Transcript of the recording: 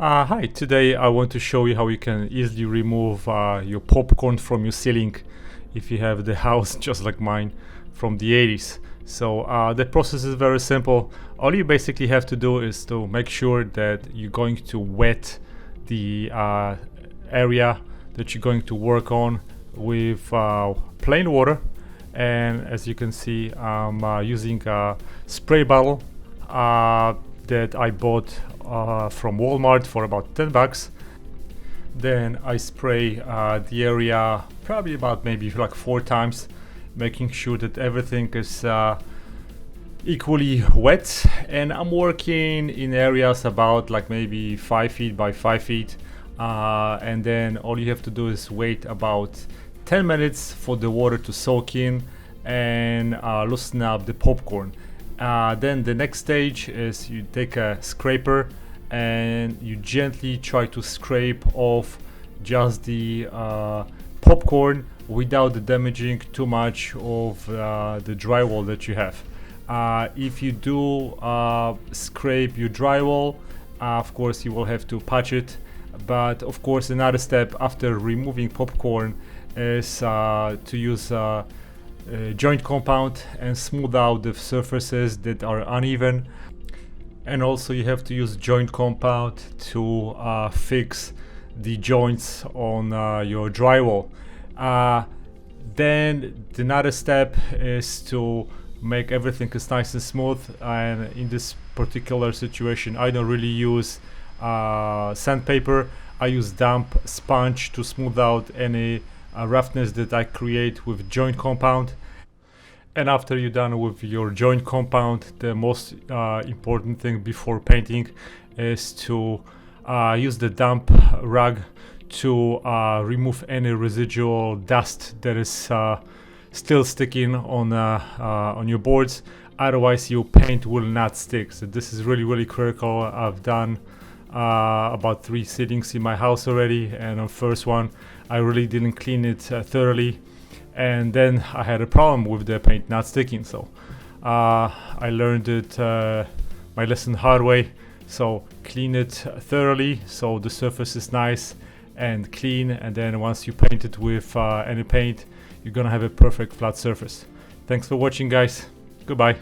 Hi, today I want to show you how you can easily remove your popcorn from your ceiling if you have the house just like mine from the 80s. So the process is very simple. All you basically have to do is to make sure that you're going to wet the area that you're going to work on with plain water. And as you can see, I'm using a spray bottle that I bought from Walmart for about $10. Then I spray the area probably about maybe like 4 times, making sure that everything is equally wet. And I'm working in areas about like maybe 5 feet by 5 feet, and then all you have to do is wait about 10 minutes for the water to soak in and loosen up the popcorn. Then the next stage is you take a scraper and you gently try to scrape off just the popcorn without damaging too much of the drywall that you have. If you do scrape your drywall, of course you will have to patch it. But of course another step after removing popcorn is to use joint compound and smooth out the surfaces that are uneven. And also you have to use joint compound to fix the joints on your drywall. Then another step is to make everything is nice and smooth, and in this particular situation I don't really use sandpaper. I use damp sponge to smooth out any roughness that I create with joint compound. And after you're done with your joint compound, the most important thing before painting is to use the damp rag to remove any residual dust that is still sticking on your boards. Otherwise your paint will not stick. So this is really critical. I've done about 3 sittings in my house already, and on first one I really didn't clean it thoroughly, and then I had a problem with the paint not sticking. So I learned it my lesson hard way. So clean it thoroughly so the surface is nice and clean, and then once you paint it with any paint, you're gonna have a perfect flat surface. Thanks for watching, guys. Goodbye.